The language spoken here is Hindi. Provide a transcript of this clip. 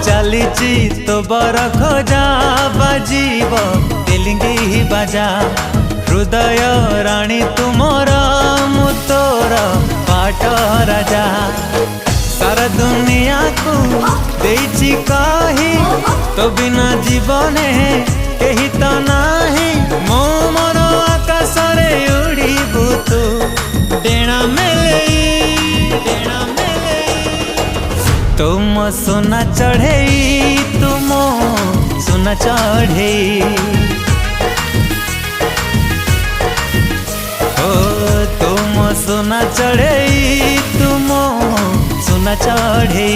चलीची तो बर खोजा बाजीब तेलिंगी बाजा हृदय राणी तुमर मु तोर पाट राजा सारा दुनिया को देइची कही तो बिना जीवने कही तो नाही मो मोर आकाश रे उड़ीबू तू डेणा मेले तुम सोना चढ़े तुम सोना चढ़े ओ तुम सोना चढ़े तुम सोना चढ़े।